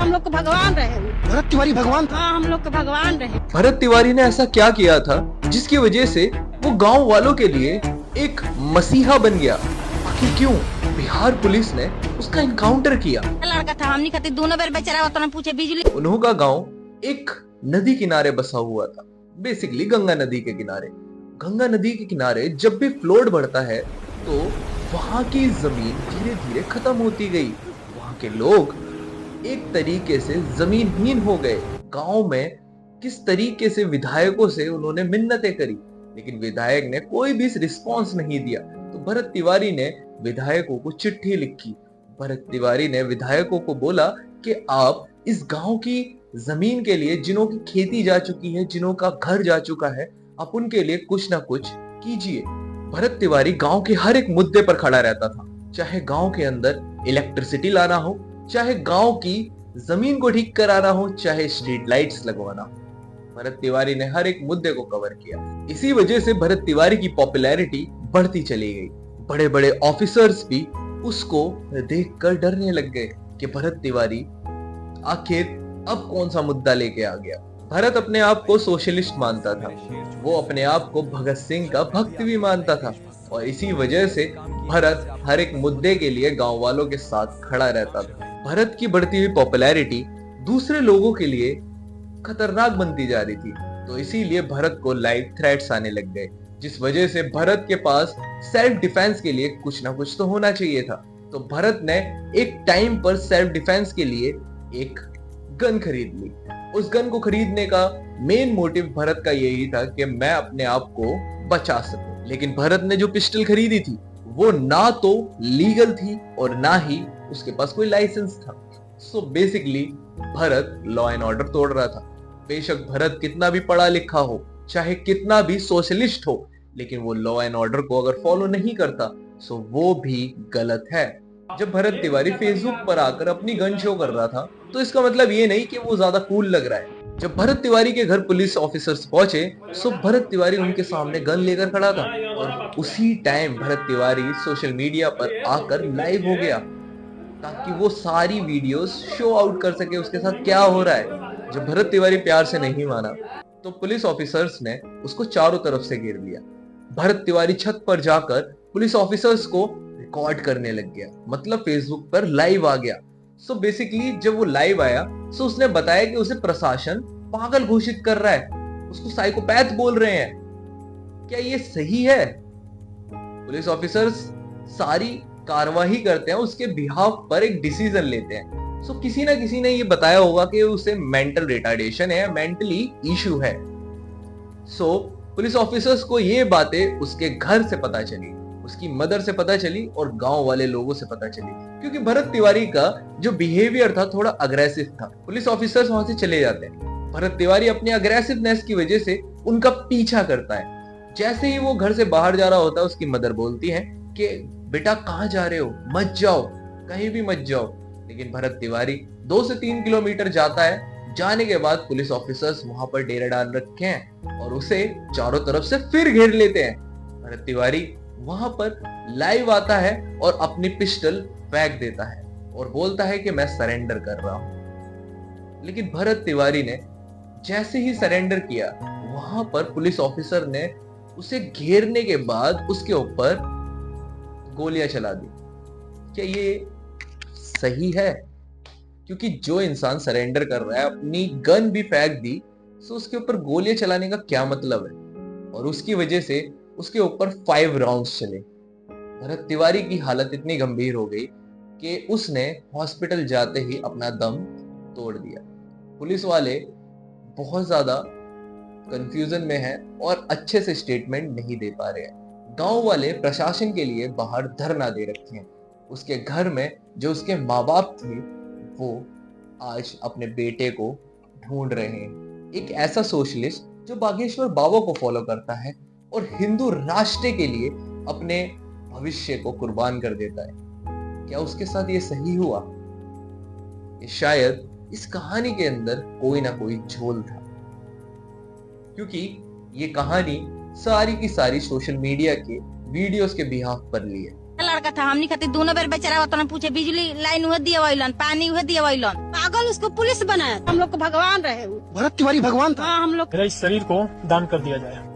हम लोग को भगवान रहे। भरत तिवारी भगवान था। हाँ, हम लोग के भगवान रहे। भरत तिवारी ने ऐसा क्या किया था जिसकी वजह से वो गांव वालों के लिए एक मसीहा बन गया? आखिर क्यों बिहार पुलिस ने उसका इनकाउंटर किया? लड़का था, हमनी खातिर दोनों बेर बेचारा होता ना पूछे बिजली। उन्हों का गांव एक नदी किनारे बसा हुआ था, बेसिकली गंगा नदी के किनारे। गंगा नदी के किनारे जब भी फ्लोड बढ़ता है तो वहां की जमीन धीरे धीरे खत्म होती गई। वहां के लोग एक तरीके से जमीनहीन हो गए। गांव में किस तरीके से विधायकों से उन्होंने मिन्नतें करी, लेकिन विधायक ने कोई भी रिस्पॉन्स नहीं दिया। तो भरत तिवारी ने विधायकों को चिट्ठी लिखी। भरत तिवारी ने विधायकों को बोला कि आप इस गांव की जमीन के लिए, जिन्हों की खेती जा चुकी है, जिन्हों का घर जा चुका है, आप उनके लिए कुछ ना कुछ कीजिए। भरत तिवारी गांव के हर एक मुद्दे पर खड़ा रहता था, चाहे गांव के अंदर इलेक्ट्रिसिटी लाना हो, चाहे गांव की जमीन को ठीक कराना हो, चाहे स्ट्रीट लाइट्स लगवाना हो। भरत तिवारी ने हर एक मुद्दे को कवर किया। इसी वजह से भरत तिवारी की पॉपुलैरिटी बढ़ती चली गई। बड़े बड़े ऑफिसर्स भी उसको देखकर डरने लग गए कि भरत तिवारी आखिर अब कौन सा मुद्दा लेके आ गया। भरत अपने आप को सोशलिस्ट मानता था, वो अपने आप को भगत सिंह का भक्त भी मानता था, और इसी वजह से भरत हर एक मुद्दे के लिए गांव वालों के साथ खड़ा रहता था। भरत की बढ़ती हुई पॉपुलैरिटी दूसरे लोगों के लिए खतरनाक बनती जा रही थी, तो इसीलिए भरत को लाइव थ्रेट्स आने लग गए, जिस वजह से भरत के पास सेल्फ डिफेंस के लिए कुछ ना कुछ तो होना चाहिए था। तो भरत ने एक टाइम पर सेल्फ डिफेंस के लिए एक गन खरीद ली। उस गन को खरीदने का मेन मोटिव भरत का यही था कि मैं अपने आप को बचा सकूं। लेकिन भरत ने जो पिस्टल खरीदी थी वो ना तो लीगल थी और ना ही उसके पास कोई लाइसेंस था। So basically Bharat law and order तोड़ रहा था। बेशक भरत कितना भी पढ़ा लिखा हो, चाहे कितना भी सोशलिस्ट हो, लेकिन वो लॉ एंड ऑर्डर को अगर फॉलो नहीं करता सो वो भी गलत है। जब भरत तिवारी फेसबुक पर आकर अपनी गन शो कर रहा था तो इसका मतलब ये नहीं कि वो ज्यादा कूल लग रहा है। जब भरत तिवारी के घर पुलिस ऑफिसर्स पहुंचे सो भरत तिवारी उनके सामने गन लेकर खड़ा था, और उसी time Bharat Tiwari social media पर आकर लाइव हो गया ताकि वो सारी वीडियोस शो आउट कर सके उसके साथ क्या हो रहा है। जब भरत तिवारी प्यार से नहीं माना तो पुलिस ऑफिसर्स ने उसको चारों तरफ से घेर लिया। भरत तिवारी छत पर जाकर पुलिस ऑफिसर्स को रिकॉर्ड करने लग गया, मतलब फेसबुक पर लाइव आ गया। सो बेसिकली जब वो लाइव आया सो उसने बताया कि उसे प्रशासन पागल घोषित कर रहा है, उसको साइकोपैथ बोल रहे हैं। क्या ये सही है? पुलिस ऑफिसर्स सारी कार्रवाई करते हैं, उसके बिहाफ पर एक डिसीजन लेते हैं। सो किसी ना किसी ने ये बताया होगा कि उसे मेंटल रिटार्डेशन है, मेंटली इशू है। सो पुलिस ऑफिसर्स को ये बातें उसके घर से पता चली, उसकी मदर से पता चली और गांव वाले लोगों से पता चली, क्योंकि भरत तिवारी का जो बिहेवियर था थोड़ा अग्रेसिव था। पुलिस ऑफिसर्स वहां से चले जाते हैं। भरत तिवारी अपनी अग्रेसिवनेस की वजह से उनका पीछा करता है। जैसे ही वो घर से बाहर जा रहा होता है उसकी मदर बोलती है कि बेटा कहाँ जा रहे हो, मत जाओ, कहीं भी मत जाओ। लेकिन भरत तिवारी 2 से 3 किलोमीटर जाता है। जाने के बाद पुलिस ऑफिसर्स वहां पर डेरा डाल रखे हैं और उसे चारों तरफ से फिर घेर लेते हैं। भरत तिवारी वहां पर लाइव आता है और अपनी पिस्टल फेंक देता है और बोलता है कि मैं सरेंडर कर रहा हूं। लेकिन भरत तिवारी ने जैसे ही सरेंडर किया वहां पर पुलिस ऑफिसर ने उसे घेरने के बाद उसके ऊपर गोलियां चला दी। क्या ये सही है? क्योंकि जो इंसान सरेंडर कर रहा है अपनी गन भी फेंक दी, तो उसके ऊपर गोलियां चलाने का क्या मतलब है? और उसकी वजह से उसके ऊपर 5 राउंड्स चले। भरत तिवारी की हालत इतनी गंभीर हो गई कि उसने हॉस्पिटल जाते ही अपना दम तोड़ दिया। पुलिस वाले बहुत ज्यादा कंफ्यूजन में हैं और अच्छे से स्टेटमेंट नहीं दे पा रहे हैं। गांव वाले प्रशासन के लिए बाहर धरना दे रखे हैं। उसके घर में जो उसके माँ बाप थे वो आज अपने बेटे को ढूंढ रहे हैं। एक ऐसा सोशलिस्ट जो बागेश्वर बाबा को फॉलो करता है और हिंदू राष्ट्र के लिए अपने भविष्य को कुर्बान कर देता है, क्या उसके साथ ये सही हुआ? ये शायद इस कहानी के अंदर कोई ना कोई झोल था, क्योंकि ये कहानी सारी की सारी सोशल मीडिया के वीडियोस के बिहाफ पर ली है। लड़का था हमनी खातिर दोनों बेर बेचारा उतना पूछे बिजली लाइन हुए दिए वैलन पानी हुए दिए वैलन पागल उसको पुलिस बनाया हम लोग को भगवान रहे वो। भरत तिवारी भगवान था। हाँ हम लोग मेरा इस शरीर को दान कर दिया जाए।